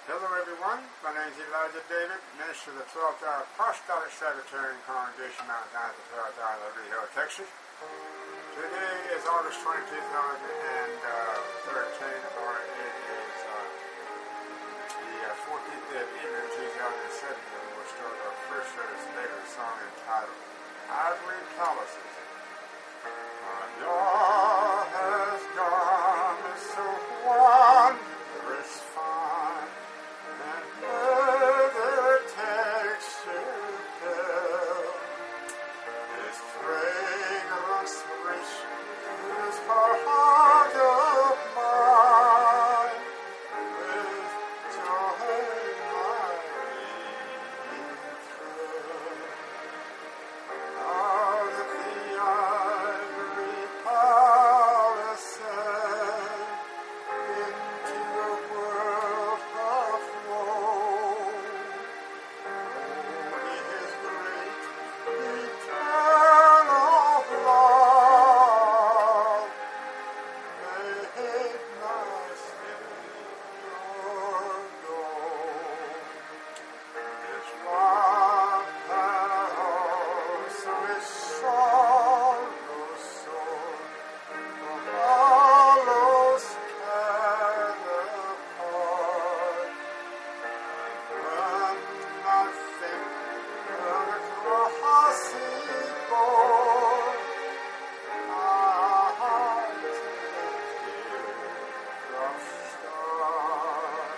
Hello everyone, my name is Elijah David, minister of the 12th Hour Apostolic Sabbatarian Congregation, Mount Zion, the 12th Hour, Liberty Hill, Texas. Today is August 20, 2013, or it is the 14th day of Edom, 2017, and we'll start our first service today with a song entitled Ivory Palaces. Your has gone so wondrous fine, and further texture fell. His fragrance rich, his heart of mine, with joy mighty thrill. Out of the ivory palace into a world of woe, only his great eternal love made my Savior go. His love so his sorrow sore, the hollows tear apart. When I think of the cross he bore, my heart is teardrops start.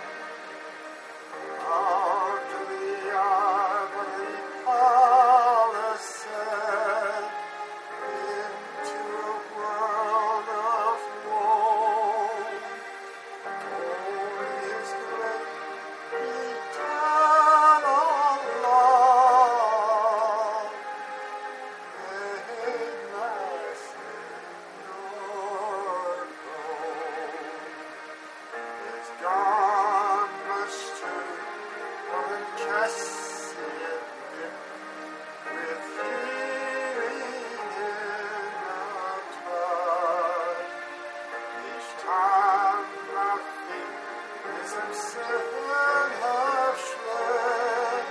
Out to the ivory palace, into a world of woe, only his great eternal love made my Savior go. His garments too were encased with healing in a touch. Each time my feet his sin have shred,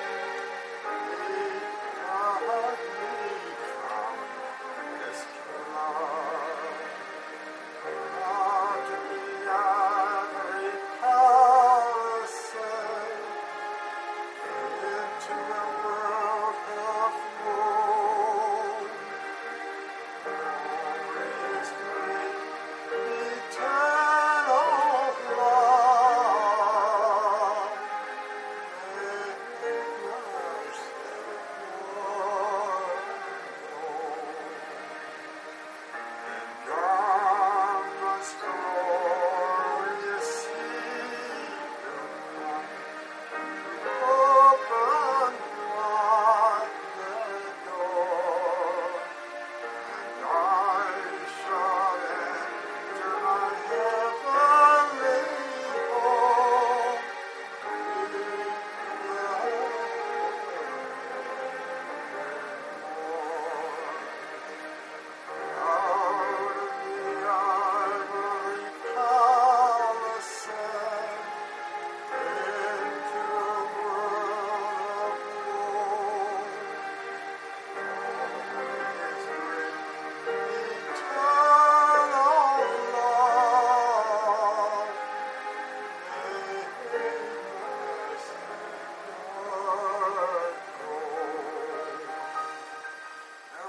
he cut me from his blood. Out of the ivory palace, into a world of woe, only his great eternal love made my Savior go. In garments glorious he will come, open wide the door, and I shall enter my heavenly home with the out of the ivory palace, into a world of woe, only his great eternal love made my Savior go.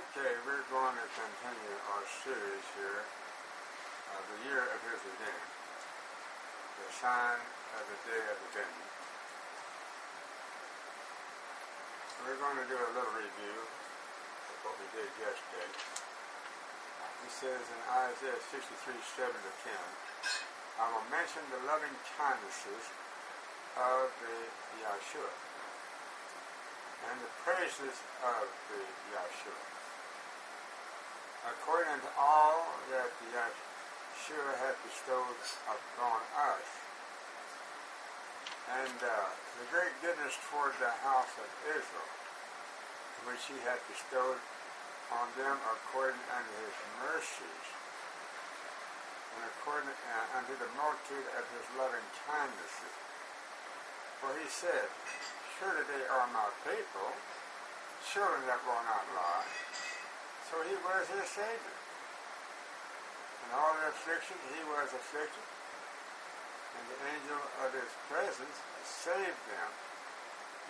Okay, we're going to continue our series here of the year of his redeeming, the sign of the day of the vengeance. We're going to do a little review of what we did yesterday. He says in Isaiah 63:7-10, I will mention the loving kindnesses of the Yahshua and the praises of the Yahshua, according to all that the Yahshua hath bestowed upon us, and the great goodness toward the house of Israel, which he hath bestowed on them according unto his mercies, and according unto the multitude of his loving kindnesses, For he said, surely they are my people, children that will not lie. So he was his Savior. In all their affliction he was afflicted, and the angel of his presence saved them.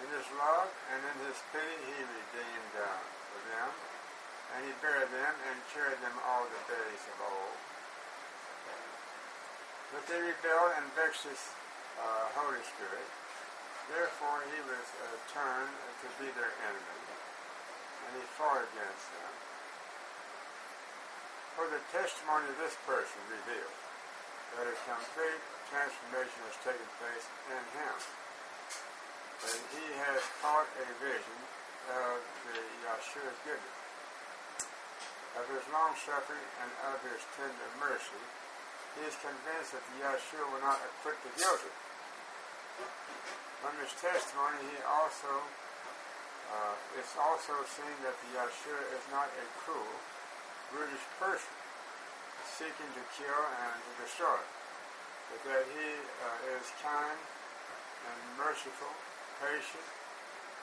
In his love and in his pity he redeemed them, and he bare them and carried them all the days of old. But they rebelled and vexed his Holy Spirit. Therefore he was turned to be their enemy, and he fought against them. For the testimony of this person revealed that a complete transformation has taken place in him. That he has caught a vision of the Yahshua's goodness, of his long suffering, and of his tender mercy. He is convinced that the Yahshua will not acquit the guilty. From his testimony, it's also seen that the Yahshua is not a cruel, brutish person, seeking to kill and to destroy, but that he is kind and merciful, patient,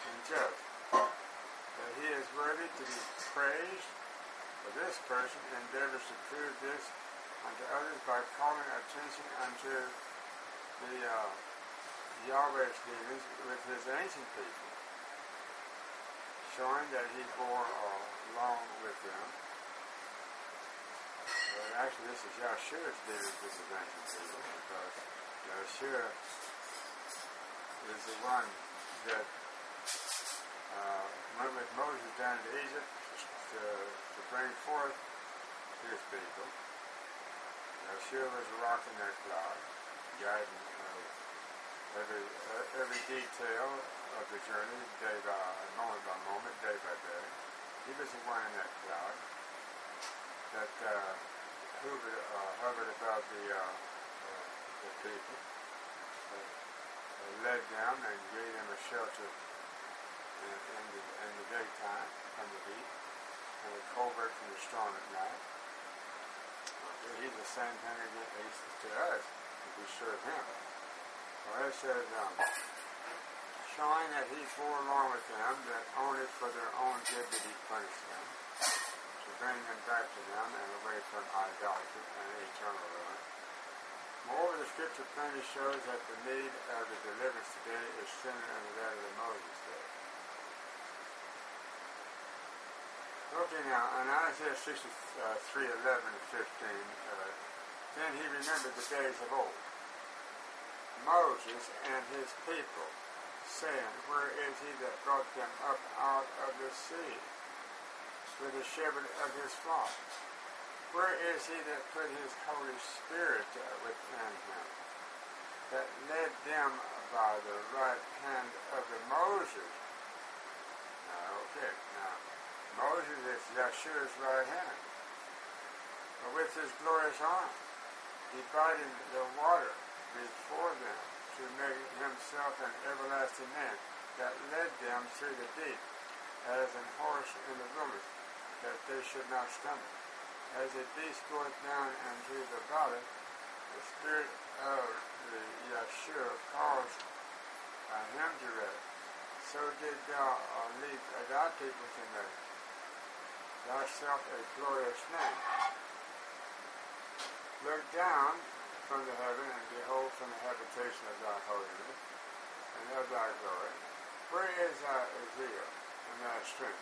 and just. That he is worthy to be praised, for this person endeavors to prove this unto others by calling attention unto the Yahweh's dealings with his ancient people, showing that he bore along with them. But actually, this is Yahshua's dealings with his ancient people, because Yahshua is the one that went with Moses down to Egypt to bring forth his people. Yahshua was a rock in that cloud, guiding every detail of the journey, moment by moment, day by day. He was the one in that cloud that hovered above the people, led them and gave them a shelter in the daytime from the heat, and a covert from the storm at night. He's the same thing to us if we serve him. Well, it says, showing that he bore along with them, that only for their own good did he punish them, to bring them back to them and away from idolatry and eternal ruin. Moreover, the scripture plainly shows that the need of the deliverance today is similar to that of the Moses day. Okay, now, in Isaiah 63:11 and 15, then he remembered the days of old, Moses and his people, saying, where is he that brought them up out of the sea, with the shepherd of his flock? Where is he that put his Holy Spirit within him, that led them by the right hand of the Moses? Now, Moses is Yahshua's right hand, with his glorious arm, dividing the water before them, to make himself an everlasting man, that led them through the deep, as an horse in the wilderness, that they should not stumble. As a beast goeth down into the valley, the Spirit of the Yahshua caused him to rest. So did thou lead thy people to make thyself a glorious name. Look down from the heaven, and behold from the habitation of thy holiness, and of thy glory. Where is thy zeal and thy strength?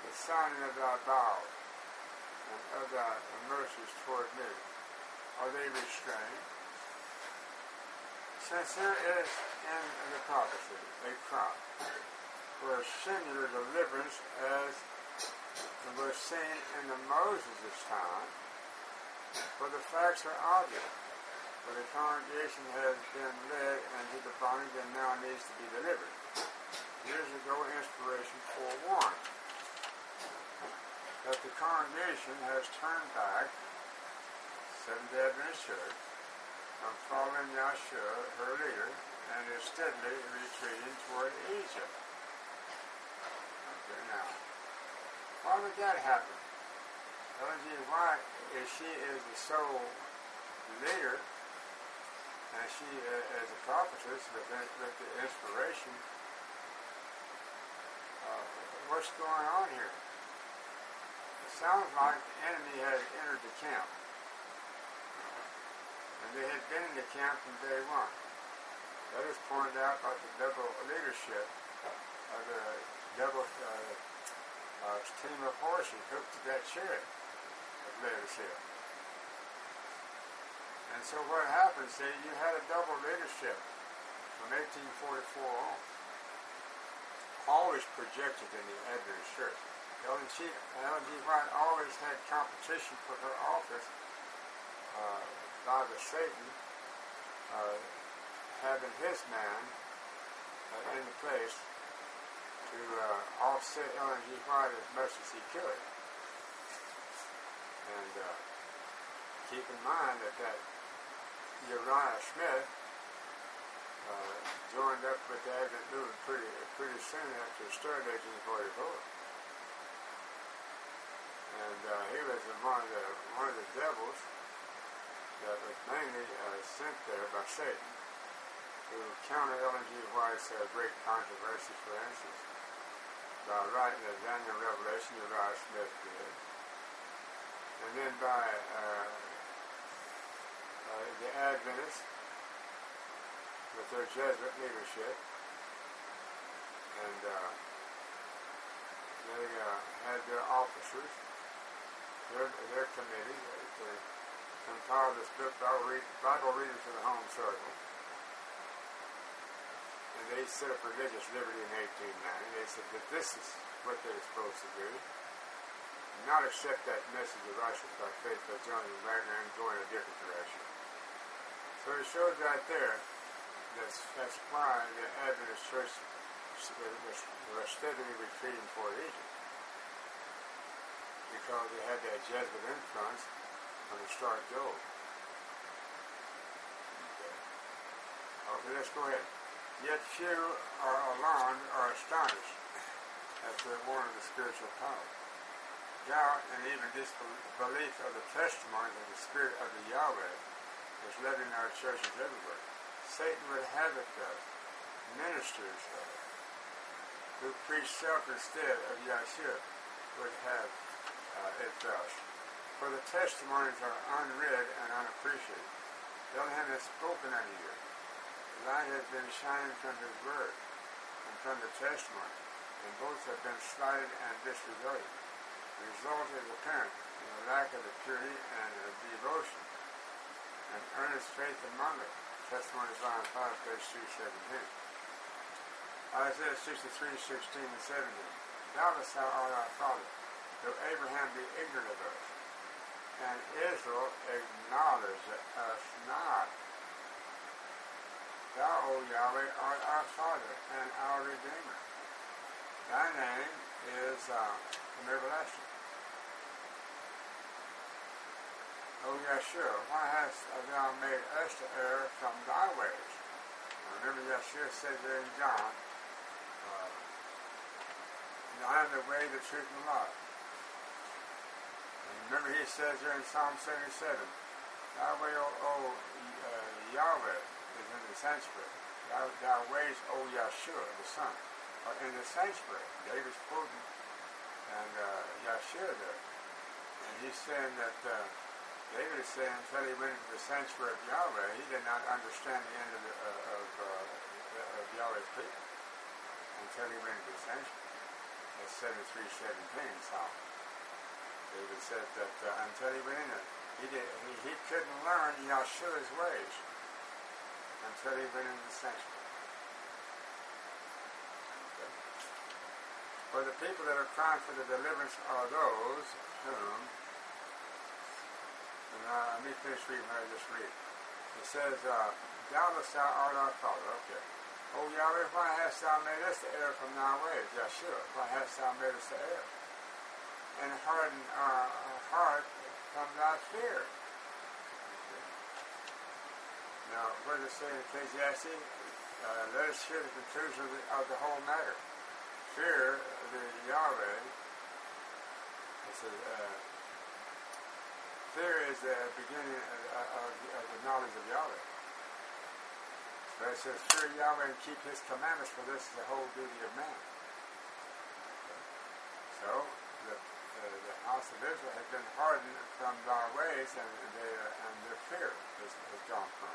The signing of thy bowels, and of thy mercies toward me, are they restrained? Since there is in the prophecy a cry for a singular deliverance, as was seen in the Moses' time, for the facts are obvious, for the congregation has been led into the bondage and now needs to be delivered. Years ago, inspiration forewarned that the congregation has turned back, Seventh-day Adventist Church, from following Yahshua, her leader, and is steadily retreating toward Egypt. Okay, now, why would that happen? Why, if she is the sole leader And she, as a prophetess, with the inspiration, what's going on here? It sounds like the enemy had entered the camp. And they had been in the camp from day one. That is pointed out by the double leadership of the double team of horses hooked to that chariot of Laodicea. And so what happened, see, you had a double leadership from 1844 on. Always projected in the Adventist church. Ellen G. White always had competition for her office by the Satan having his man in the place to offset Ellen G. White as much as he could. And keep in mind that Uriah Smith joined up with the Advent movement pretty soon after the start of 1844. And he was one of the devils that was mainly sent there by Satan to counter Ellen G. White's great controversy, for instance, by writing the Daniel Revelation, Uriah Smith did. And then by the Adventists with their Jesuit leadership, and they had their officers, their committee, to compile this book, Bible Reading for the Home Circle. And they set up religious liberty in 1890. They said that this is what they're supposed to do, not accept that message of righteousness by faith by joining Wagner and go in a different direction. So it shows right there that's why the Adventist church was steadily retreating toward Egypt, because they had that Jesuit influence from the start Job. Okay, let's go ahead. Yet few are alarmed or astonished at the warning of the spiritual power. Doubt and even disbelief of the testimony of the Spirit of the Yahweh is living in our churches everywhere. Satan would have it thus. Ministers who preach self instead of Yahshua would have it thus. For the testimonies are unread and unappreciated. Bethlehem has spoken unto you. The light has been shining from his word and from the testimony, and both have been slighted and disregarded. The result is apparent in the lack of the purity and the devotion and earnest faith among it. Testimony volume 5, page 217. Isaiah 63:16 and 17. Doubtless thou art our father, though Abraham be ignorant of us, and Israel acknowledge us not. Thou, O Yahweh, art our Father and our Redeemer. Thy name is from everlasting. O Yahshua, why hast thou made us to err from thy ways? Now remember, Yahshua said there in John, I am the way, the truth, and the life. And remember, he says there in Psalm 77, thy way, O Yahweh, is in the sanctuary. Thy ways, O Yahshua, the Son, are in the sanctuary. David's quoting and Yahshua there. And he's saying that David is saying until he went into the sanctuary of Yahweh, he did not understand the end of Yahweh's people until he went into the sanctuary. That's 73:17 Psalm. David said that until he went in there, he couldn't learn Yahshua's ways until he went into the sanctuary. Okay. For the people that are crying for the deliverance are those whom, and let me finish reading what I just read. It says, doubtless thou art our Father. Okay. O Yahweh, why hast thou made us to err from thy ways? Yahshua, why hast thou made us to err? And harden our heart from thy fear. Okay. Now, what does it say in Ecclesiastes? Let us hear the conclusion of the whole matter. Fear the Yahweh. It says, fear is the beginning of the knowledge of Yahweh. But it says, fear Yahweh and keep his commandments, for this is the whole duty of man. So, the house of Israel has been hardened from thy ways, and their fear has gone from.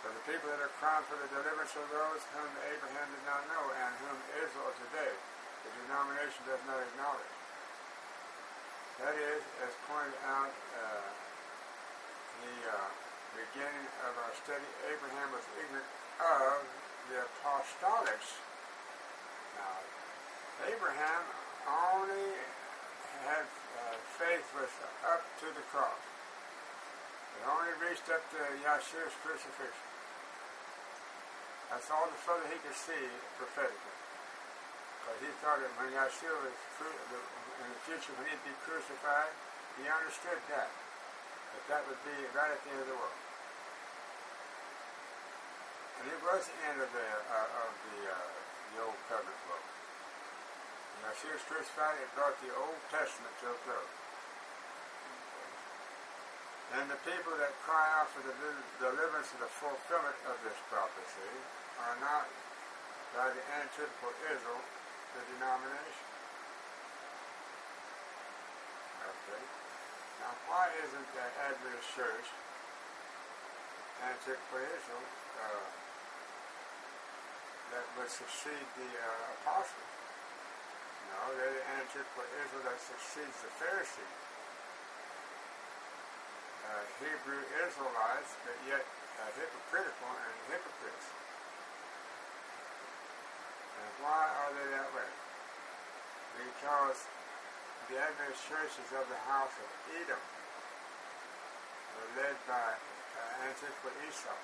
For the people that are crying for the deliverance of those whom Abraham did not know, and whom Israel today, the denomination does not acknowledge. That is, as pointed out the beginning of our study, Abraham was ignorant of the apostolics. Now, Abraham only had faith was up to the cross. It only reached up to Yeshua's crucifixion. That's all the further he could see prophetically. But he thought that when Yeshua was in the future, when he'd be crucified, he understood that. But that would be right at the end of the world. And it was the end of the Old Covenant book. When Yeshua was crucified, it brought the Old Testament to a close. And the people that cry out for the deliverance of the fulfillment of this prophecy are not by the antithetical Israel, the denomination. Okay. Now, why isn't the Adventist Church antithetical Israel that would succeed the apostles? No, they're the antithetical Israel that succeeds the Pharisees. Hebrew Israelites, but yet hypocritical and hypocrites. And why are they that way? Because the Adventist churches of the house of Edom were led by antithetical Esau.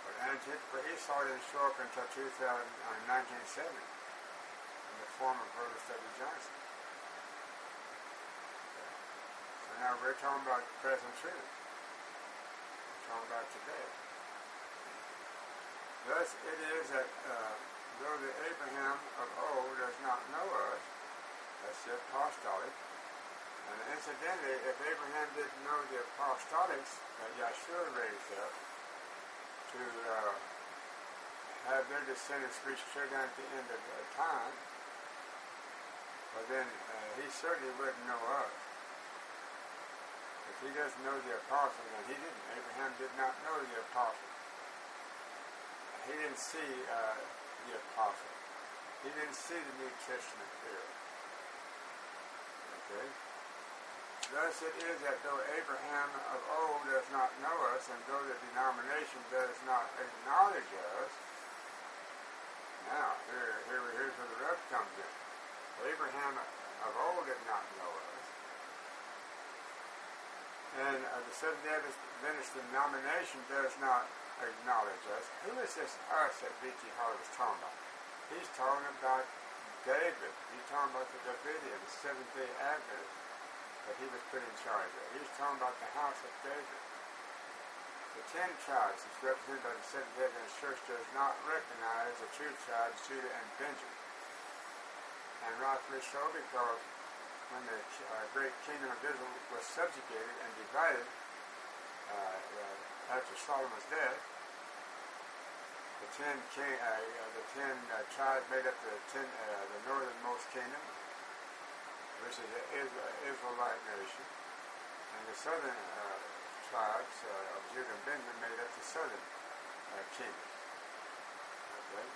But antithetical Esau didn't show up until 1970 in the form of Brother W. Johnson. Now we're talking about the present truth. We're talking about today. Thus it is that though the Abraham of old does not know us, that's the apostolic, and incidentally, if Abraham didn't know the apostolics that Yeshua raised up to have their descendants reach straight down at the end of time, well then he certainly wouldn't know us. If he doesn't know the apostles, and he didn't. Abraham did not know the apostles. He didn't see the apostles. He didn't see the New Testament era. Okay? Thus it is that though Abraham of old does not know us, and though the denomination does not acknowledge us, now, here's where the rub comes in. Abraham of old did not know us. And the Seventh-day Adventist denomination does not acknowledge us. Who is this us that B.T. Hart was talking about? He's talking about David. He's talking about the Davidian, the Seventh-day Adventist that he was put in charge of. He's talking about the house of David. The 10 tribes is represented by the Seventh-day Adventist Church does not recognize the true tribes, Judah and Benjamin. And rightfully so, because when the great kingdom of Israel was subjugated and divided after Solomon's death, the 10 tribes made up the northernmost kingdom, which is the Israelite nation, and the southern tribes of Judah and Benjamin made up the southern kingdom. Okay?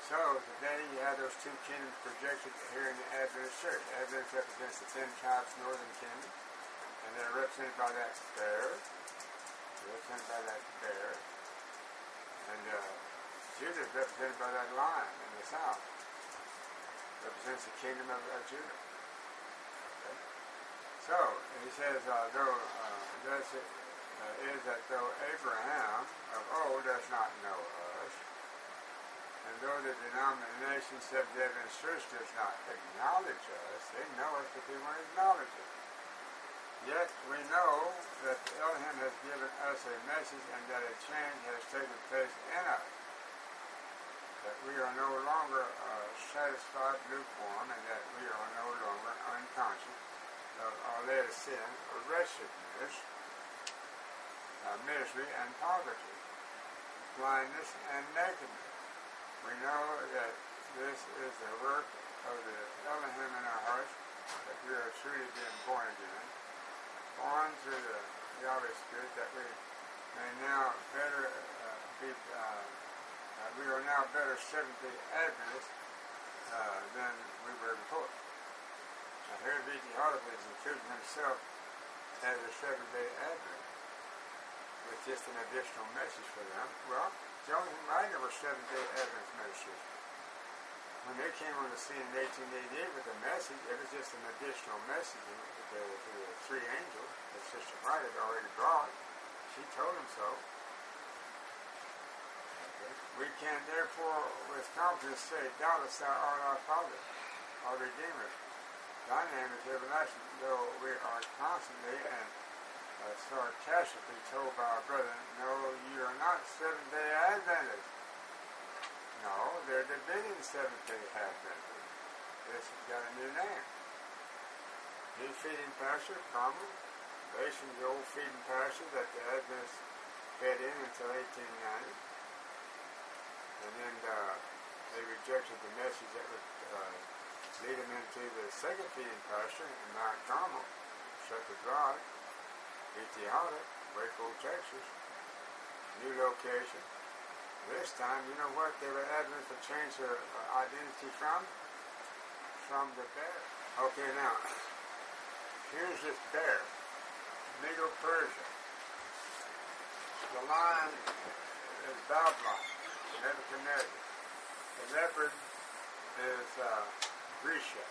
So today you have those two kingdoms projected here in the Adventist Church. Adventist represents the 10 tribes northern kingdom, and they're represented by that bear. And Judah is represented by that lion in the south. Represents the kingdom of Judah. Okay. So he says, is that though Abraham of old does not know us, and though the denomination Seventh-day Adventist Church does not acknowledge us, they know us, but they won't acknowledge it. Yet we know that Elohim has given us a message, and that a change has taken place in us. That we are no longer satisfied, lukewarm, and that we are no longer unconscious of our later sin or wretchedness, misery and poverty, blindness and nakedness. We know that this is the work of the Elohim in our hearts, that we are truly being born again, born through the Yahweh Spirit, that we may now better we are now better Seventh-day Adventists than we were before. Now here V.T. Harlip is including himself as a Seventh-day Adventist with just an additional message for them. Well, Jones and Wagner were Seventh-day Adventist ministers. When they came on the scene in 1888 with a message, it was just an additional message to the three angels that Sister Wright had already brought. She told them so. Okay. We can therefore with confidence say, doubtless thou art our Father, our Redeemer. Thy name is everlasting, though we are constantly and sarcastically told by our brethren, no, you are not Seventh-day Adventists. No, they're debating Seventh-day Adventists. This has got a new name. New feeding pasture, common, based on the old feeding pasture that the Adventists fed in until 1890. And then they rejected the message that would lead them into the second feeding pasture in Mount Carmel, Shepherd's Rod, V.T. Harlip, Wherefore, Texas. New location. This time, you know what they were Adventists to change their identity from? From the bear. Okay, now, here's this bear. Medo-Persia. The lion is Babylon, Nebuchadnezzar. The leopard is Grisha.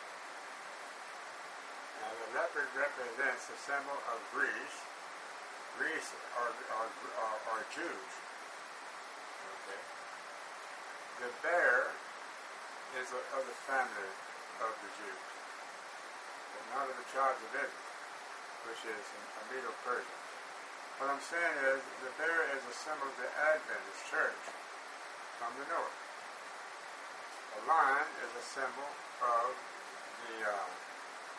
Now, the leopard represents the symbol of Greece. Greece are Jews. Okay. The bear is of the family of the Jews, but not of the tribes of Edom, which is a Medo-Persia. What I'm saying is, the bear is a symbol of the Adventist church from the north. The lion is a symbol of the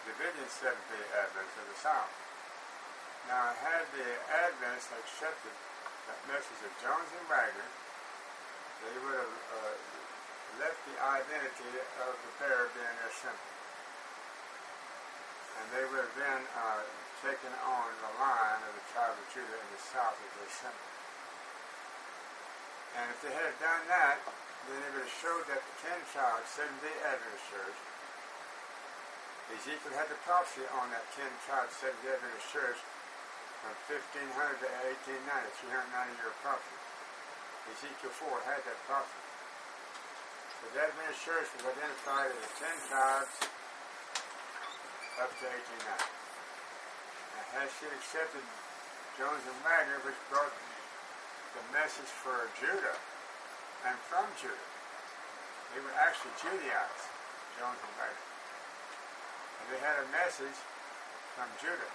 Davidian Seventh-day Adventists of the south. Now, had the Adventists accepted that message of Jones and Wagner, they would have left the identity of the bear being their symbol. And they would have then taken on the lion of the tribe of Judah in the south as their symbol. And if they had done that, then it would have showed that the 10 tribes, Seventh-day Adventist church, Ezekiel had the prophecy on that 10 tribes, Seventh-day Adventist church from 1500 to 1890, 390-year prophecy. Ezekiel 4 had that prophecy. So the Adventist church was identified as the 10 tribes up to 1890. Now, had she accepted Jones and Wagner, which brought the message for Judah and from Judah, they were actually Judaized, Jones and Wagner. And they had a message from Judah.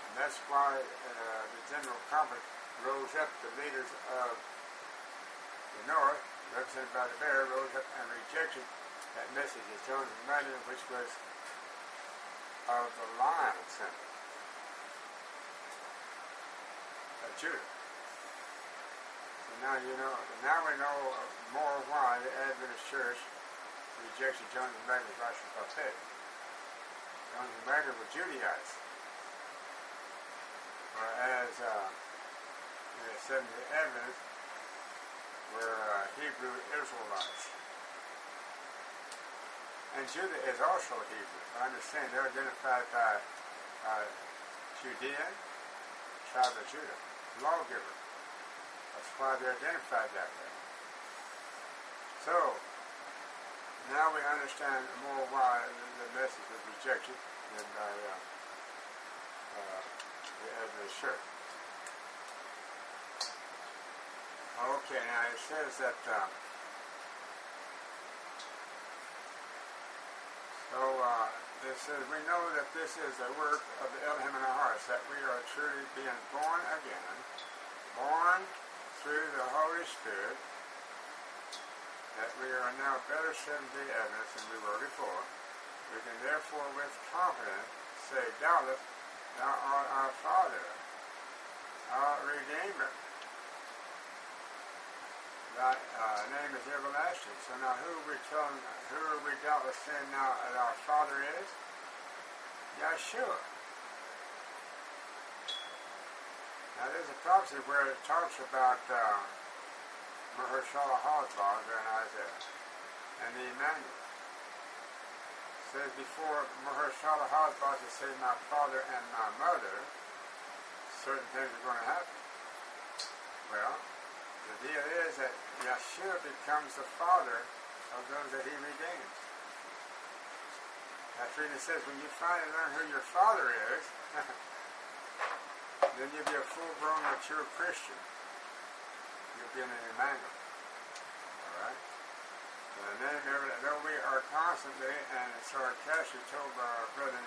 And that's why the General Conference rose up, the leaders of the North, represented by the bear, rose up and rejected that message of Jones and Wagner, which was of the lion symbol of Judah. So now we know more why the Adventist Church rejected Jones and Wagner's Russian prophetic. Jones and Wagner were Judaized, whereas the Seventh-day Adventists were Hebrew Israelites. And Judah is also Hebrew. I understand they're identified by Judean, tribe of Judah, lawgiver. That's why they're identified that way. So, now we understand more why the message was rejected than by the Adventist Church. Okay, now it says that it says, we know that this is the work of the Elohim in our hearts, that we are truly being born again, born through the Holy Spirit, that we are now better Seventh-day Adventists than we were before. We can therefore with confidence say, doubtless thou art our Father. Redeemer. Thy name is everlasting. So now who are we doubtless saying now that our Father is? Yeshua. Now there's a prophecy where it talks about Mahershala Hozbaz in Isaiah and the Emmanuel. It says before Mahershala Hozbaz is saying my father and my mother, certain things are going to happen. Well, the deal is that Yeshua becomes the father of those that he redeems. That's when it says when you finally learn who your father is, then you'll be a full-grown, mature Christian. You'll be an Emmanuel. Alright? The name, though we are constantly and sarcastically told by our brethren,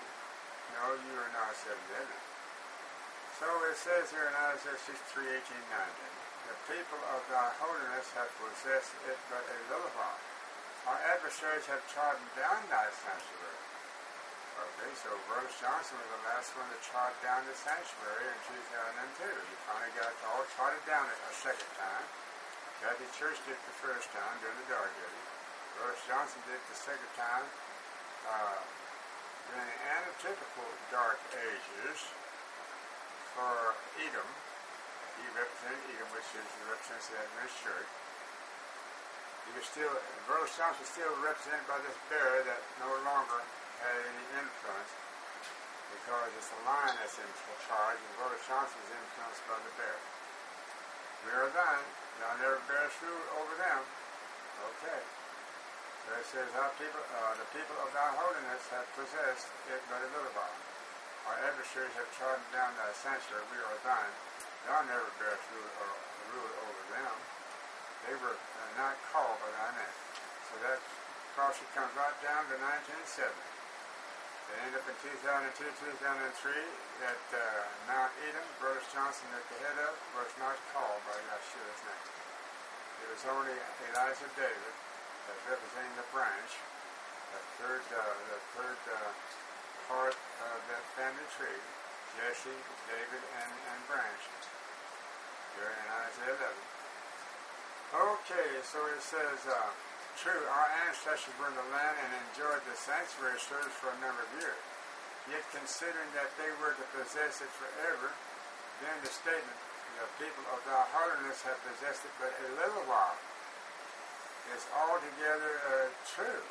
no, you are not 7 deadly. So it says here in Isaiah 63:18-19, the people of thy holiness have possessed it but a little while. Our adversaries have trodden down thy sanctuary. Okay, so Bruce Johnson was the last one to trod down the sanctuary in 2002. He finally got it all trotted down it a second time. Kathy Church did it the first time during the Dark Ages. Bruce Johnson did it the second time during the antitypical Dark Ages for Edom. He represented Edom, which represents the Adventist Church. Bruce Johnson was still represented by this bear that no longer had any influence because it's the lion that's in charge and Brother Johnson is influenced by the bear. We are thine, thou never bearest rule over them. Okay. So it says, the people of thy holiness have possessed it but a little while. Our adversaries have trodden down thy sanctuary, we are thine. Thou never bearest rule over them. They were not called by thy name. So that prophecy comes right down to 1970. They end up in 2002, 2003, that Mount Edom, Brother Johnson at the head of, was not called by Yeshua's name. It was only Elijah David, that representing the branch, the third part of that family tree, Jesse, David, and branch, there in Isaiah 11. Okay, so it says, true, our ancestors were in the land and enjoyed the sanctuary service for a number of years. Yet considering that they were to possess it forever, then the statement, the people of thy holiness have possessed it but a little while, is altogether true.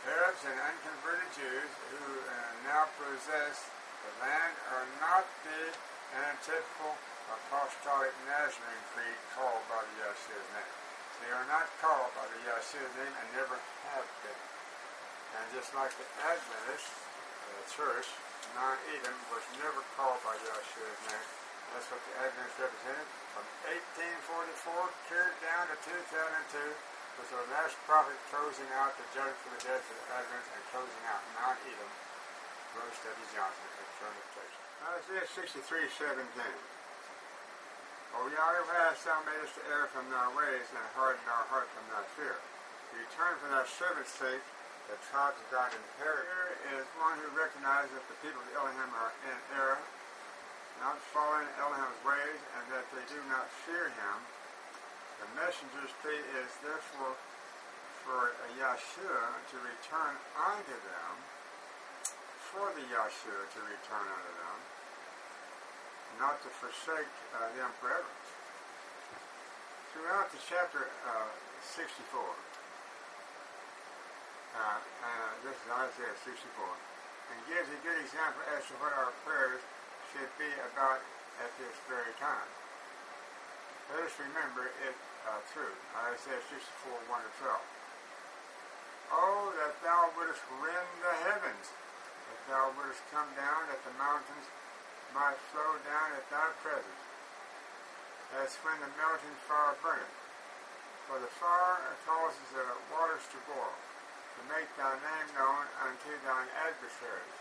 Arabs and unconverted Jews who now possess the land are not the antithetical apostolic Nazarene creed called by the Yeshua's name. They are not called by the Yeshua's name and never have been. And just like the Adventist church, Mount Edom was never called by Yeshua's name. That's what the Adventists represented. From 1844 carried down to 2002 was the last prophet closing out the judgment for the dead for the Adventists and closing out Mount Edom, Bruce W. Johnson at Trample. Isaiah 63:17. O Yahweh, why hast thou made us to err from thy ways, and hardened our heart from thy fear? Return for thy servant's sake, the tribes of thine inheritance. Here is one who recognizes that the people of Elohim are in error, not following Elohim's ways, and that they do not fear him. The messenger's plea is therefore for Yeshua to return unto them, for the Yeshua to return unto them, not to forsake them forever. Throughout the chapter 64, this is Isaiah 64, and gives a good example as to what our prayers should be about at this very time. Let us remember it through Isaiah 64, 1-12. Oh, that thou wouldest rend the heavens, that thou wouldest come down, that the mountains might flow down at thy presence, as when the melting fire burneth. For the fire causes the waters to boil, to make thy name known unto thine adversaries,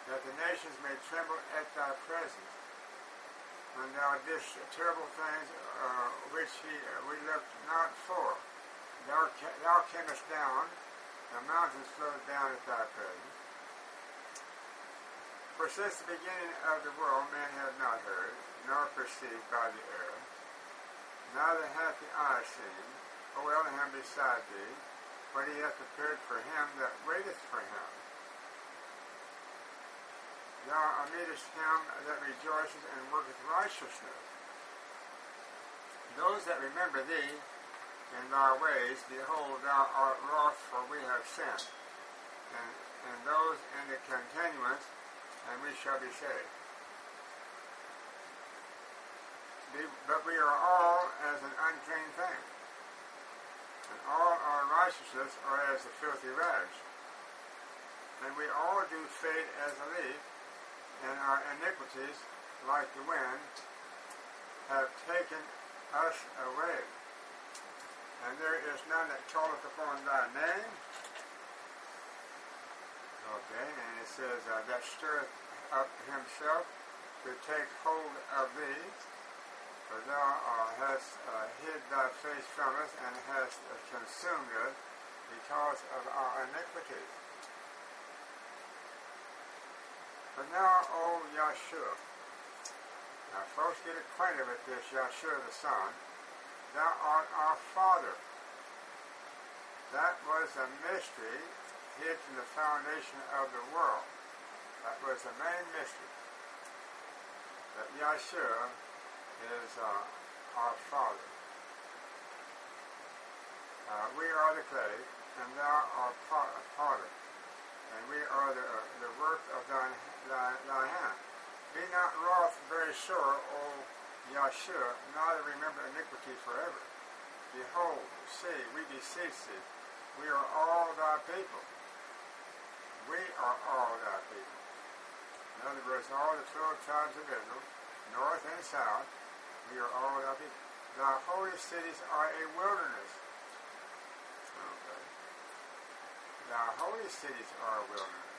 that the nations may tremble at thy presence, when thou didst terrible things which we looked not for. Thou camest down, the mountains flowed down at thy presence. For since the beginning of the world men have not heard, nor perceived by the ear, neither hath the eye seen, O Elohim beside thee, what he hath prepared for him that waiteth for him. Thou meetest him that rejoiceth and worketh righteousness. Those that remember thee in thy ways, behold, thou art wroth, for we have sinned. And those in the continuance, and we shall be saved. But we are all as an unclean thing, and all our righteousness are as the filthy rags. And we all do fade as a leaf, and our iniquities, like the wind, have taken us away. And there is none that calleth upon thy name. Okay, and it says, that stirreth up himself to take hold of thee. For thou hast hid thy face from us, and hast consumed us because of our iniquities. But now, O Yahshua, now folks get acquainted with this Yahshua the Son, thou art our Father. That was a mystery hid from the foundation of the world. That was the main mystery. That Yahshua is our Father. We are the clay, and thou art potter, and we are the work of thy hand. Be not wroth very sore, O Yahshua, neither remember iniquity forever. Behold, see, we beseech thee, we are all thy people. We are all thy people. In other words, all the 12 tribes of Israel, north and south, we are all thy people. Thy holy cities are a wilderness. Okay. Thy holy cities are a wilderness.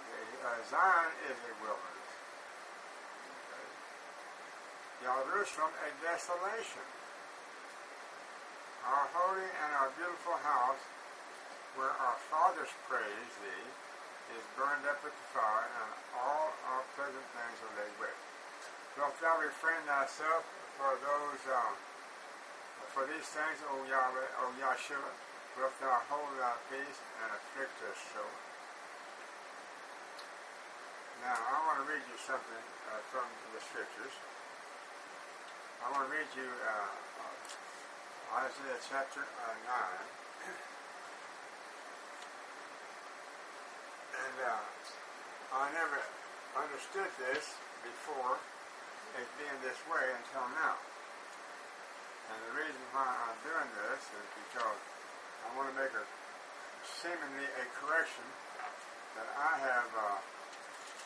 Okay. Zion is a wilderness. Okay. Jerusalem, a desolation. Our holy and our beautiful house, where our fathers praise thee, is burned up with the fire, and all our pleasant things are laid waste. Wilt thou refrain thyself for these things, O Yahweh, O Yahshua? Wilt thou hold thy peace and afflict us so? Now, I want to read you something from the scriptures. I want to read you Isaiah chapter 9. And I never understood this before as being this way until now. And the reason why I'm doing this is because I want to make seemingly a correction that I have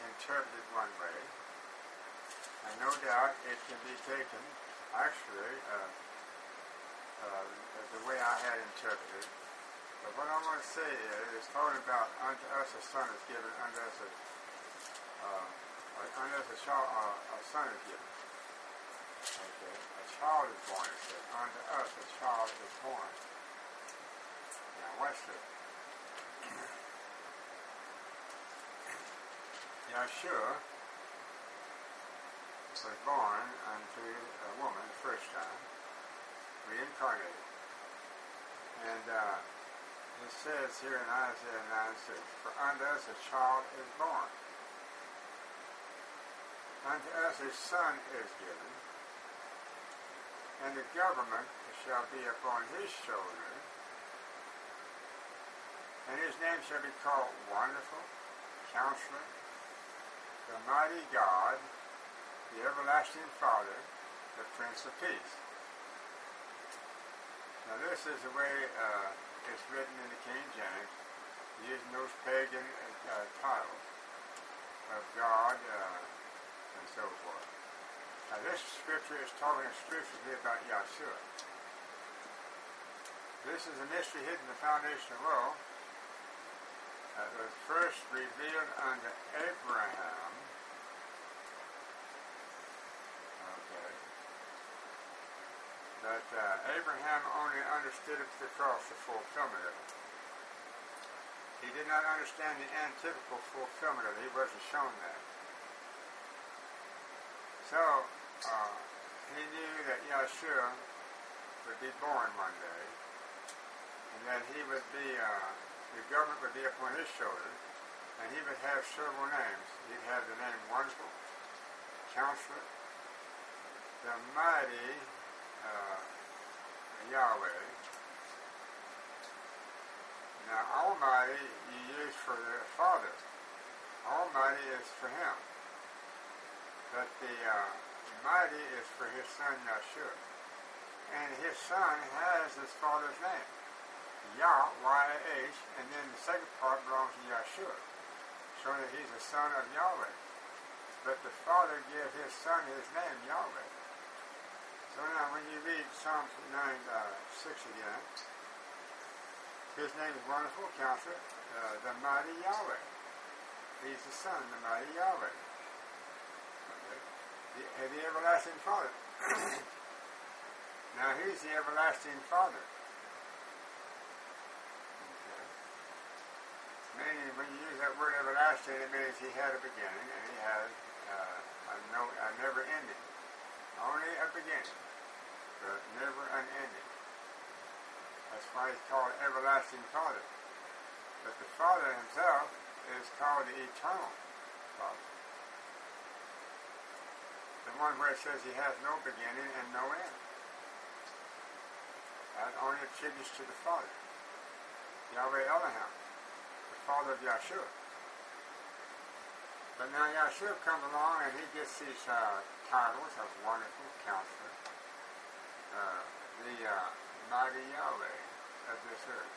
interpreted one way. And no doubt it can be taken actually the way I had interpreted. But what I want to say is talking about unto us a son is given, unto us a child, a son is given. Okay, a child is born. It says, unto us a child is born. Now watch this. Yahshua was born unto a woman the first time, reincarnated. And it says here in Isaiah 9:6, for unto us a child is born. Unto us a son is given, and the government shall be upon his shoulder, and his name shall be called Wonderful, Counselor, the Mighty God, the Everlasting Father, the Prince of Peace. Now this is the way it's written in the King James, using those pagan titles of God and so forth. Now this scripture is talking exclusively about Yahshua. This is a mystery hidden in the foundation of the world that was first revealed unto Abraham. Okay. But Abraham only understood it across the fulfillment of it. He did not understand the antithetical fulfillment of it. He wasn't shown that. So, he knew that Yahshua would be born one day, and that he would be, the government would be upon his shoulders, and he would have several names. He'd have the name Wonderful, Counselor, the Mighty Yahweh. Now, Almighty you use for the Father. Almighty is for him. But the Mighty is for his son Yahshua. And his son has his father's name. Yah, Y-A-H, and then the second part belongs to Yahshua, showing that he's the son of Yahweh. But the father gave his son his name, Yahweh. So now when you read Psalm 9:6 again, his name is Wonderful Counselor, the Mighty Yahweh. He's the son, the Mighty Yahweh. Okay. The Everlasting Father. Now he's the Everlasting Father. Okay. Meaning when you use that word everlasting, it means he had a beginning and he had a never ending. Only a beginning, but never an ending. That's why he's called Everlasting Father. But the Father himself is called the Eternal Father. The one where it says he has no beginning and no end. That only attributes to the Father. Yahweh Elohim, the Father of Yahshua. But now Yahshua comes along and he gets these titles of Wonderful Counselor, the Mighty Yahweh of this earth.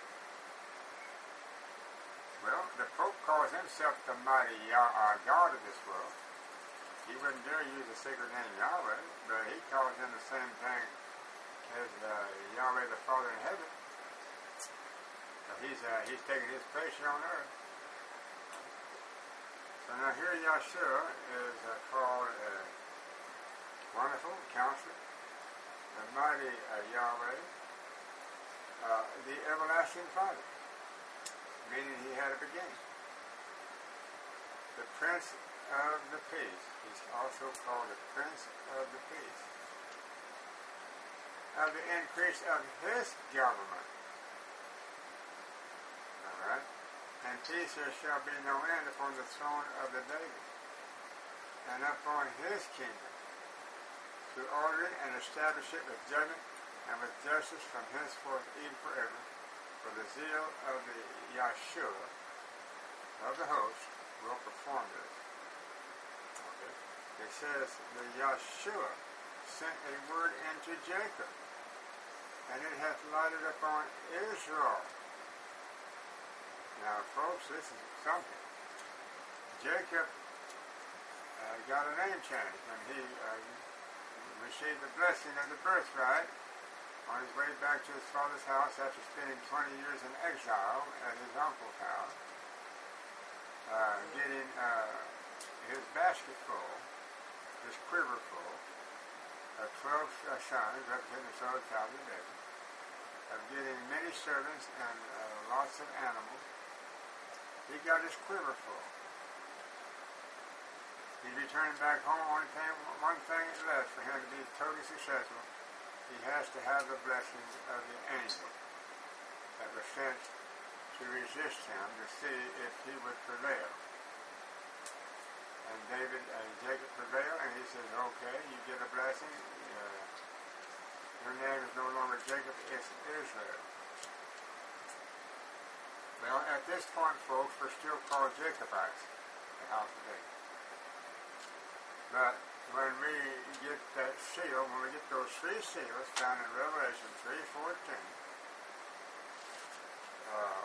Well, the Pope calls himself the Mighty God of this world. He wouldn't dare use the sacred name Yahweh, but he calls him the same thing as Yahweh the Father in heaven. So he's taking his place here on earth. So now here Yahshua is called Wonderful Counselor, the Mighty Yahweh, the Everlasting Father, meaning he had a beginning. The Prince of the Peace. He's also called the Prince of the Peace. Of the increase of his government. Alright? And peace there shall be no end upon the throne of the David, and upon his kingdom, to order it and establish it with judgment and with justice from henceforth even forever. For the zeal of the Yahshua of the host will perform this. Okay. It says the Yahshua sent a word into Jacob, and it hath lighted upon Israel. Now, folks, this is something. Jacob got a name change when he received the blessing of the birthright on his way back to his father's house after spending 20 years in exile at his uncle's house, getting his basket full, his quiver full, of 12 sons, representing the 12 tribes of David, of getting many servants and lots of animals. He got his quiver full. He returned back home. One thing is left for him to be totally successful. He has to have the blessings of the angel that was sent to resist him to see if he would prevail. And Jacob prevailed, and he says, okay, you get a blessing. Your name is no longer Jacob, it's Israel. Well, at this point, folks, we're still called Jacobites, the house of David. But when we get that seal, when we get those three seals found in Revelation 3:14,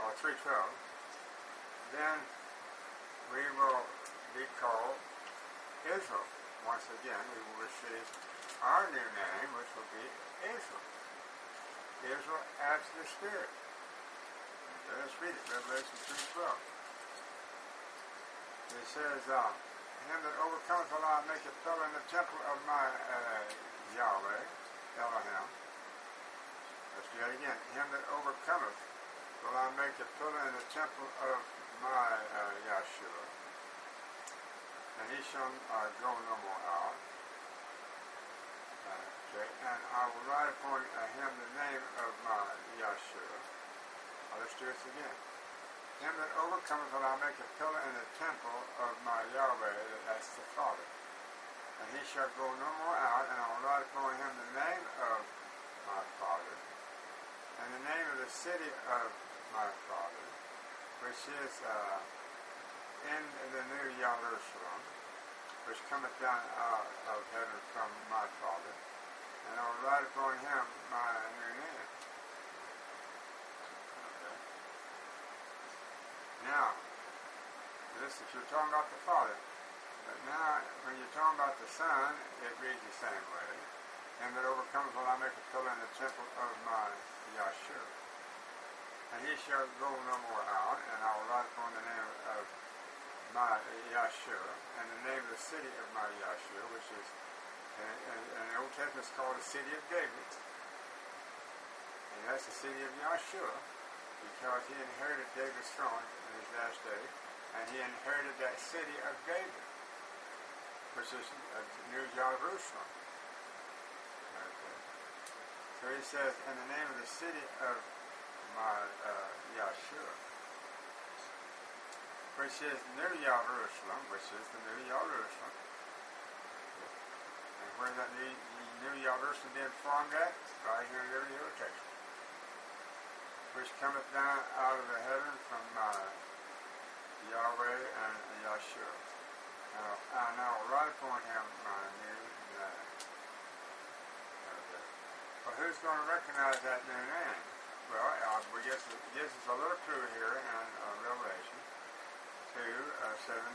or 3:12, then we will be called Israel. Once again, we will receive our new name, which will be Israel. Israel as the Spirit. Okay, let's read it, Revelation 3:12. It says, him that overcometh will I make a pillar in the temple of my Yahweh, Elohim. Let's do that again. Him that overcometh will I make a pillar in the temple of my Yahshua. And he shall go no more out. and I will write upon him the name of my Yahshua. Let's do this again. Him that overcometh will I make a pillar in the temple of my Yahweh, that's the Father. And he shall go no more out, and I will write upon him the name of my Father, and the name of the city of my Father, which is in the new Jerusalem, which cometh down out of heaven from my Father, and I will write upon him my new name. Okay. Now, this if you're talking about the Father, but now when you're talking about the Son, it reads the same way. And that overcometh will I make a pillar in the temple of my Yahshua. And he shall go no more out, and I will write upon the name of my Yahshua, and the name of the city of my Yahshua, which is, in the Old Testament, it's called the city of David. And that's the city of Yahshua, because he inherited David's throne in his last day, and he inherited that city of David, which is New Jerusalem. So he says, in the name of the city of my Yahshua, which is New Jerusalem, which is the New Jerusalem. And where that New Jerusalem being formed at? Right here in Liberty Hill, Texas. Which cometh down out of the heaven from Yahweh and Yahshua. And I will write upon him my new name. Well, who's going to recognize that new name? Well, we guess it gives us a little clue here in Revelation 2:17.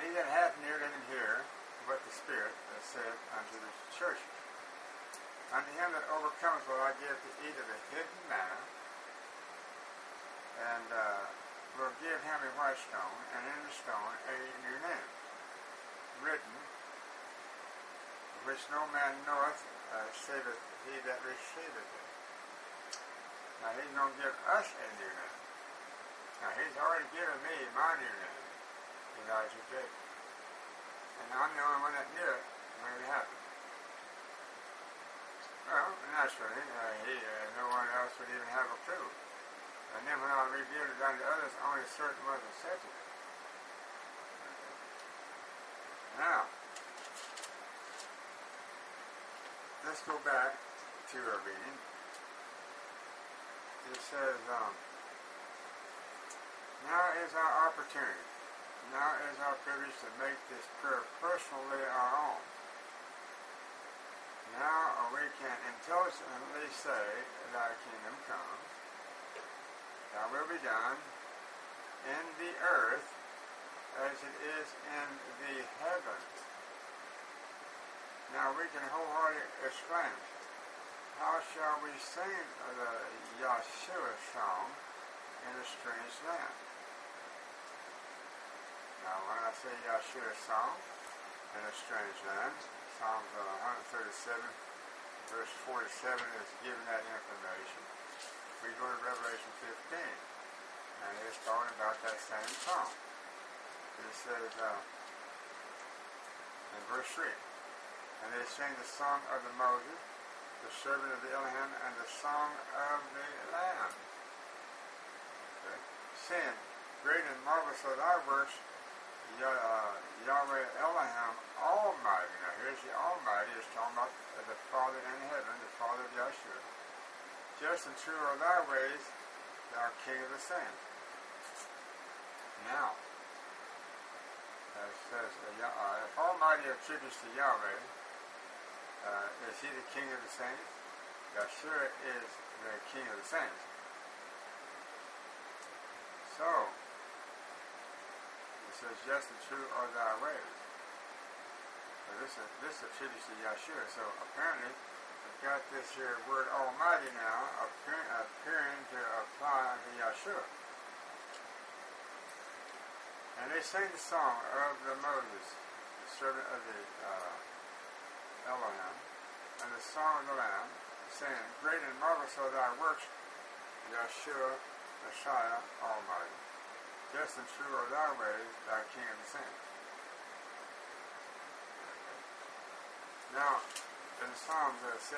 He that hath an ear, let him hear what the Spirit has said unto the churches. Unto him that overcometh will I give to eat of the hidden manna, and will give him a white stone, and in the stone a new name, written, which no man knoweth, saveth he that receiveth it. Now he's going to give us a new name. Now he's already given me my new name, Elijah David. And I'm the only one that knew it when it happened. Well, naturally, no one else would even have a clue. And then when I revealed it unto others, only certain ones accepted it. Now, let's go back to our reading. It says, now is our opportunity. Now is our privilege to make this prayer personally our own. Now we can intelligently say, thy kingdom come, thy will be done in the earth as it is in the heavens. Now we can wholeheartedly exclaim, how shall we sing the Yahshua song in a strange land? Now when I say Yahshua song in a strange land, Psalms 137 verse 47 is giving that information. We go to Revelation 15, and it's talking about that same song. It says in verse 3, and they sing the song of the Moses, the servant of the Elohim, and the song of the Lamb. Okay. Saying, great and marvelous are thy works, Yahweh Elohim Almighty. Now here's the Almighty. It's talking about the Father in heaven, the Father of Yahshua. Just and true are thy ways, thou King of the saints. Now, it says, if Almighty attributes to Yahweh, is he the King of the saints? Yahshua is the King of the saints. So, it says, just and true are thy ways. So this attributes to Yahshua. So apparently, we've got this here word Almighty now appearing to apply to Yahshua. And they sing the song of the Moses, the servant of the Elohim, and the song of the Lamb, saying, great and marvelous are thy works, Yahshua, Messiah, Almighty. Just and true are thy ways, thy King of the saints. Now, in Psalm 73:17,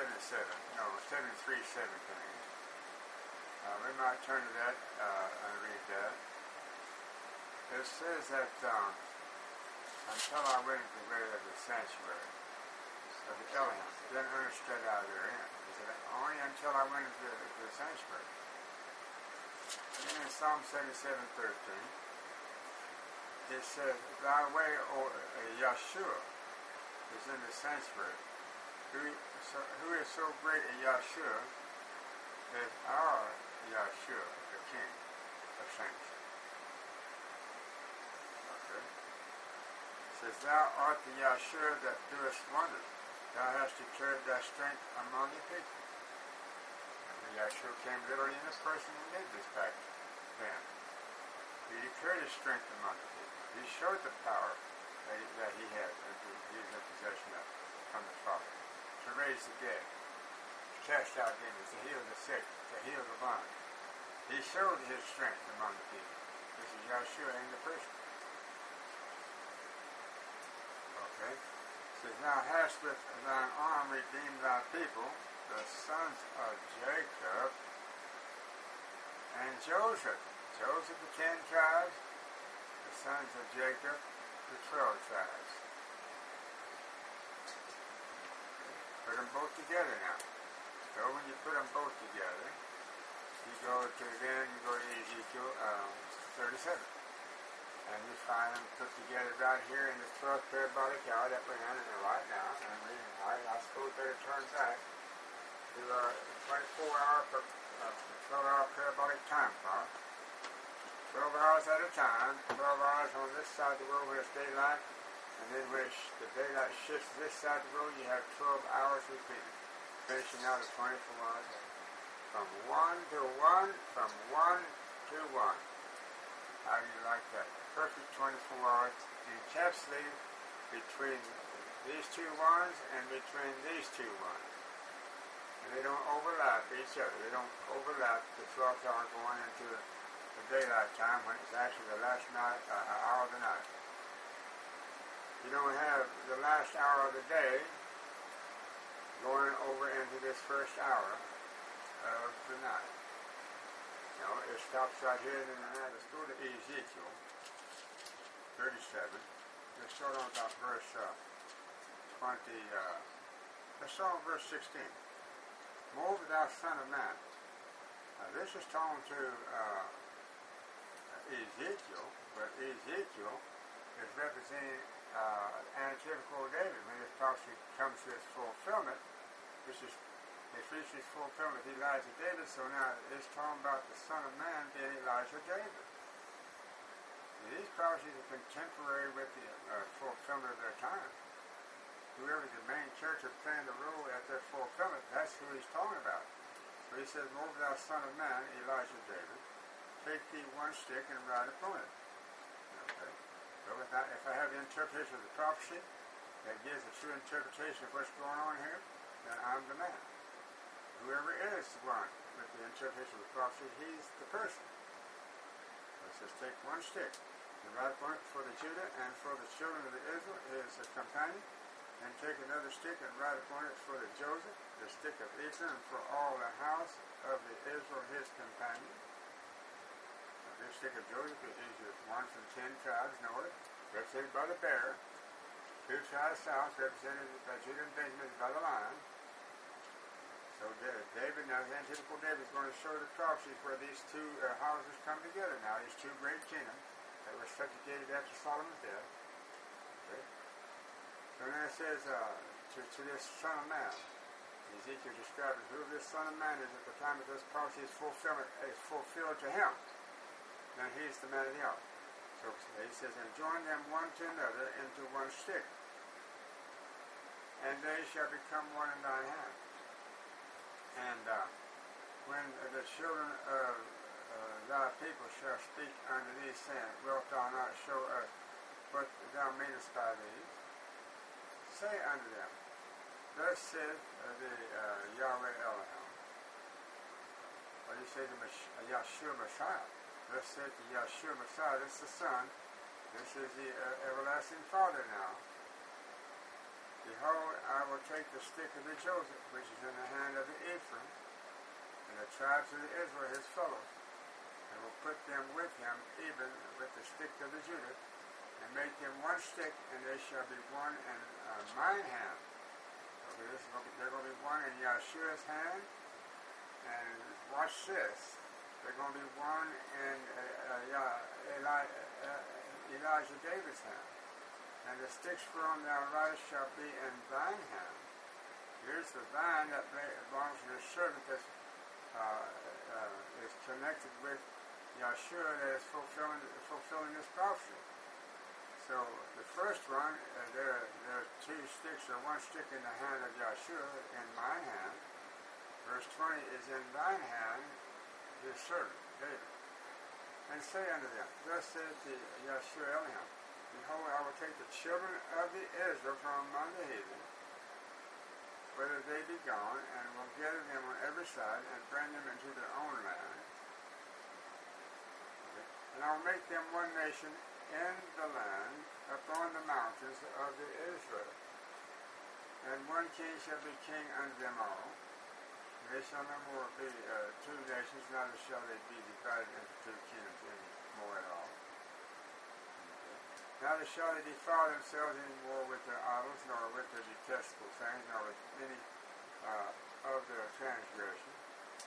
we might turn to that and read that. It says that until I went into the way of the sanctuary of the Elohim, then understood I therein. He said, only until I went into the sanctuary. And in Psalm 77:13, it says, thy way, O Yahshua, is in the sanctuary. Who is so great a Yahshua is our Yahshua, the King of Saints. Okay. It says, thou art the Yahshua that doest wonders. Thou hast declared thy strength among the people. And the Yahshua came literally in this person and did this back then. He declared his strength among the people. He showed the power that he had, and he was in possession of from the Father. To raise the dead, to cast out demons, to heal the sick, to heal the blind. He showed his strength among the people. This is Yahshua in the person. Okay. It says, thou hast with thine arm redeemed thy people, the sons of Jacob and Joseph. Joseph, the 10 tribes, the sons of Jacob, the 12 tribes. Put them both together now. So when you put them both together, you go to Ezekiel 37. And you find them put together right here in the 12th parabolic hour that we're in right now. And I suppose better turn back to 24-hour, 12-hour parabolic time clock. 12 hours at a time, 12 hours on this side of the world when it's daylight. And then when the daylight shifts to this side of the road, you have 12 hours repeated. Finishing out a 24 hours. From 1 to 1, from 1 to 1. How do you like that? Perfect 24 hours encapsulated between these two ones and between these two ones. And they don't overlap each other. They don't overlap the 12th hour going into the daylight time when it's actually the last hour of the night. You don't have the last hour of the day going over into this first hour of the night. No, it stops right here and then let's go to Ezekiel 37. Let's start on about verse 20. Let's start on verse 16. Moreover, thou son of man. Now this is talking to Ezekiel, but Ezekiel is representing antithetical David when this prophecy comes to its fulfillment, which is it reaches fulfillment with Elijah David. So now it's talking about the Son of Man being Elijah David. And these prophecies are contemporary with the fulfillment of their time. Whoever the main church is playing the role at their fulfillment, that's who he's talking about. So he says, moreover, thou son of man, Elijah David, take thee one stick and write upon it. Okay. So if I have the interpretation of the prophecy that gives a true interpretation of what's going on here, then I'm the man. Whoever is the one with the interpretation of the prophecy, he's the person. So it says, take one stick and write upon it for the Judah and for the children of the Israel, his companion, and take another stick and write upon it for the Joseph, the stick of Ephraim, and for all the house of the Israel, his companion. This stick of Joseph is one from 10 tribes north, represented by the bear. 2 tribes south, represented by Judah and Benjamin by the lion. So David, now the antithetical David is going to show the prophecies where these two houses come together now, these two great kingdoms that were subjugated after Solomon's death. Okay. So then it says to this son of man, Ezekiel describes who this son of man is at the time of this prophecy is fulfilled to him. Then he's the man of the hour. So he says, and join them one to another into one stick, and they shall become one in thine hand. And when the children of thy people shall speak unto thee, saying, wilt thou not show us what thou meanest by these? Say unto them, thus saith the Yahweh Elohim. Or you say the Yahshua Messiah. Thus saith the Yahshua Messiah, this is the Son, this is the everlasting Father now. Behold, I I will take the stick of the Joseph, which is in the hand of the Ephraim, and the tribes of the Israel his fellows, and will put them with him, even with the stick of the Judah, and make them one stick, and they shall be one in mine hand. Okay, they're going to be one in Yahshua's hand, and watch this. They're going to be one in Elijah David's hand. And the sticks whereon thou ridest shall be in thine hand. Here's the vine that belongs to the servant that is connected with Yahshua that is fulfilling this prophecy. So the first one, there are two sticks or one stick in the hand of Yahshua in mine hand. Verse 20 is in thine hand, his servant, David. And say unto them, thus saith the Yahshua Elohim, behold, I will take the children of the Israel from among the heathen, whether they be gone, and will gather them on every side, and bring them into their own land. Okay. And I will make them one nation in the land, upon the mountains of the Israel. And one king shall be king unto them all. They shall no more be two nations, neither shall they be divided into two kingdoms any more at all. Neither shall they defile themselves any more with their idols, nor with their detestable things, nor with any of their transgression.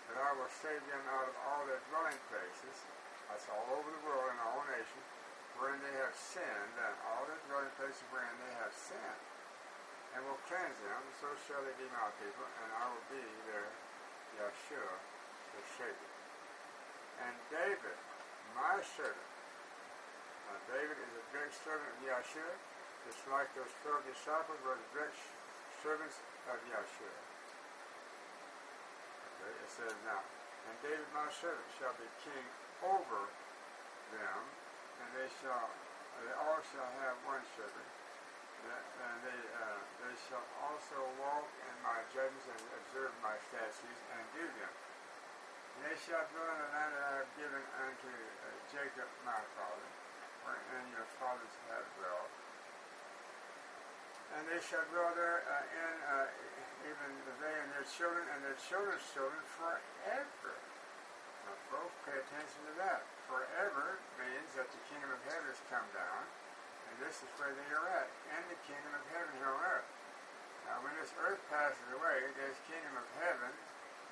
But I will save them out of all their dwelling places, that's all over the world and all nations, wherein they have sinned, and all their dwelling places wherein they have sinned, and will cleanse them, so shall they be my people, and I will be their Yahshua, the Savior. And David, my servant, David is a great servant of Yahshua, just like those 12 disciples were the great servants of Yahshua. Okay, it says now, and David my servant shall be king over them, and they all shall have one servant, and they shall also walk in my judgments and observe my statutes and do them. And they shall dwell in the land that I have given unto Jacob my father, wherein your fathers have dwelt. And they shall dwell there even they and their children and their children's children forever. Now folks, pay attention to that. Forever means that the kingdom of heaven has come down, and this is where they are at, in the kingdom of heaven here on earth. Now when this earth passes away, this kingdom of heaven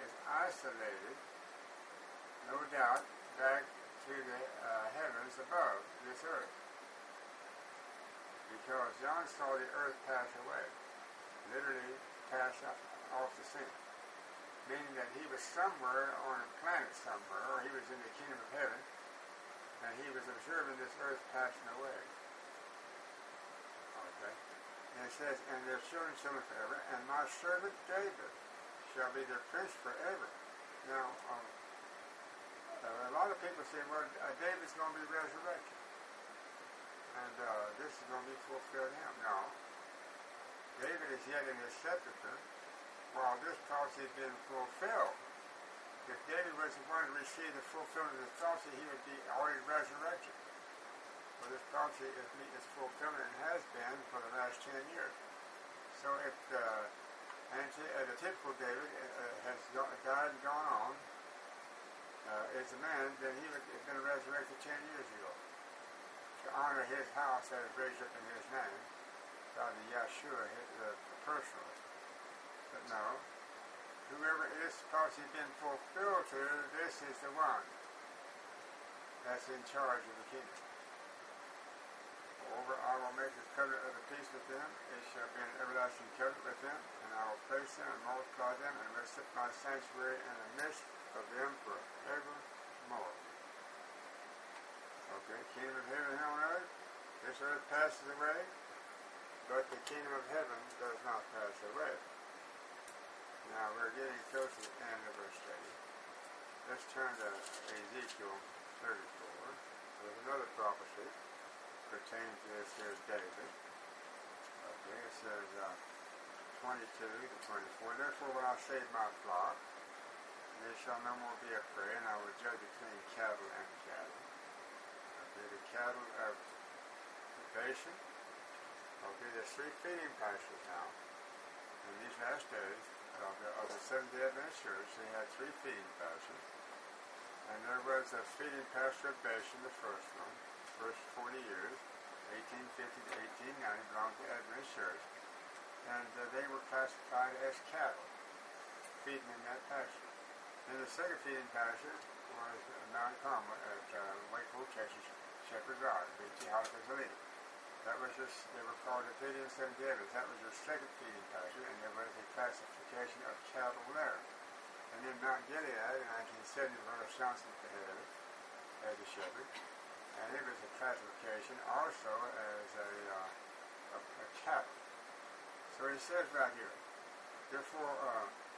is isolated, no doubt, back to the heavens above this earth. Because John saw the earth pass away, literally pass off the scene. Meaning that he was somewhere on a planet somewhere, or he was in the kingdom of heaven, and he was observing this earth passing away. Okay? And it says, and their children shall live forever, and my servant David shall be their prince forever. Now, a lot of people say, well, David's going to be resurrected, and this is going to be fulfilled in him. No. David is yet in his sepulchre, while this prophecy is being fulfilled. If David was the one to receive the fulfillment of this prophecy, he would be already resurrected. Well, this prophecy is meeting its fulfillment and has been for the last 10 years. So if the typical David has died and gone on, is a man, then he would have been resurrected 10 years ago to honor his house that is raised up in his name by the Yahshua personally. But no, whoever this prophecy has been fulfilled to, this is the one that's in charge of the kingdom. Moreover, I will make a covenant of the peace with them. It shall be an everlasting covenant with them, and I will place them and multiply them, and will set my sanctuary in the midst of them forevermore. Okay, kingdom of heaven here on earth. This earth passes away, but the kingdom of heaven does not pass away. Now we're getting close to the end of our study. Let's turn to Ezekiel 34. There's another prophecy pertaining to this here David. Okay, it says 22 to 24. Therefore will I save my flock, and they shall no more be a prey, and I will judge between cattle and cattle. Okay, the cattle of Bashan. Okay, there's 3 feeding pastures now. these last days of the Seventh-day Adventist Church, they had 3 feeding pastors. And there was a feeding pastor of Bashan, the first one, first 40 years, 1850 to 1890, belonged to Adventist Church. And they were classified as cattle, feeding in that pasture. Then the second feeding pasture was Mount Carmel at Wherefore, Texas, Shepherd Rock, B.T. Holliker's leader. That was just, they were called the feeding Seventh-day Adventists. That was their second feeding pasture, and there was a classification of cattle there. And then Mount Gilead in 1970, Brother Johnson at the head of it, as a shepherd. And it was a classification also as a cattle. So he says right here, therefore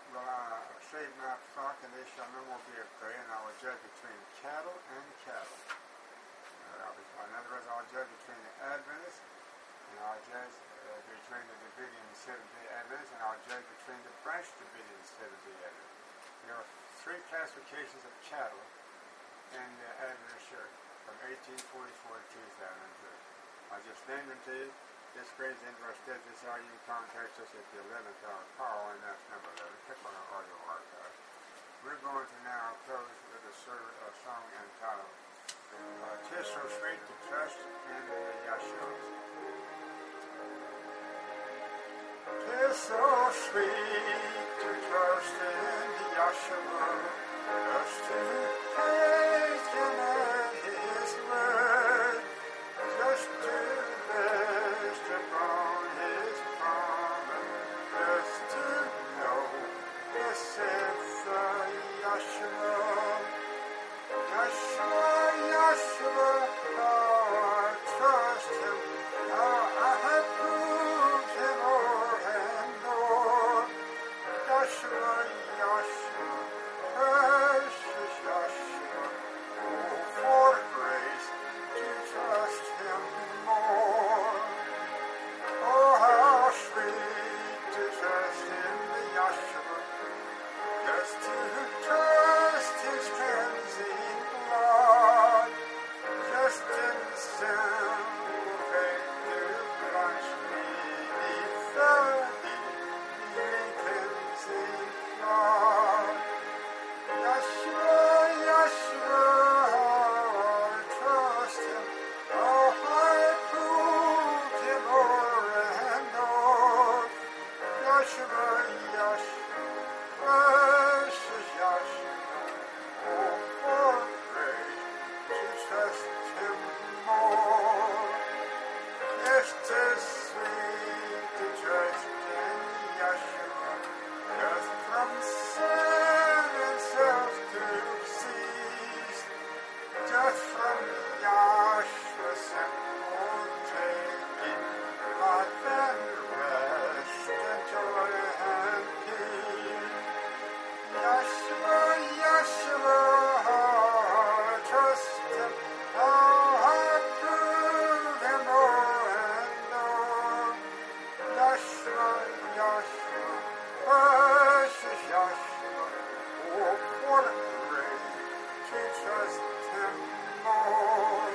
will I save my flock, and they shall no more be a prey, and I will judge between cattle and cattle. In other words, I'll judge between the Adventists, and I'll judge between the Davidian Seventh-day Adventists, and I'll judge between the branch Davidian Seventh-day Adventists. There are 3 classifications of cattle in the Adventist Church from 1844 to 2003. I just named them to you. This grades into our study. This hour you can contact us at the 11th hour call, and that's number 11. Click on our audio archive. We're going to now close with a song entitled "'Tis So Sweet to Trust in Yeshua." 'Tis so sweet to trust in Yeshua, just to take Him at His word, just to rest upon His promise, just to know the sense of Yeshua. Yeshua, Yeshua, oh, I trust Him, oh, I have proved Him o'er and o'er. Yeshua, Yeshua, precious Yeshua, oh, for grace to trust Him more. Oh, how sweet to trust in the Yeshua, just to trust His cleansing blood, just in simple faith to plunge me beneath the healing cleansing flood. Yeshua, Yeshua, oh, I trust Him, oh, I proved Him o'er and o'er. Yeshua, Yeshua, precious Yeshua, oh, for grace to trust Him more. Yes, 'tis sweet to trust in Yeshua, just from sin and self to cease, just from Yeshua simple taking life and rest and joy and peace. Yeshua, Yeshua, oh, I trust Him, oh, I prove Him o'er and o'er. Yeshua, Yeshua, precious Yeshua, oh, what a grace to trust Him more.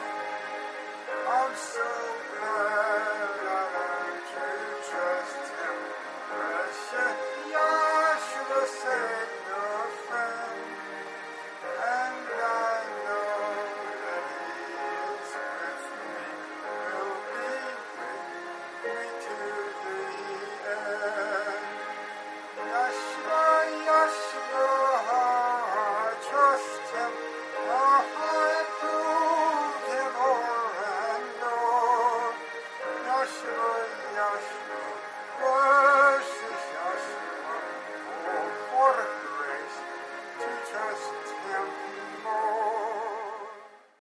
I'm so glad I learned to trust Him, precious Yeshua, Savior, friend, and I know that He is with me, will be with me to the end. Yeshua, Yeshua, I trust Him.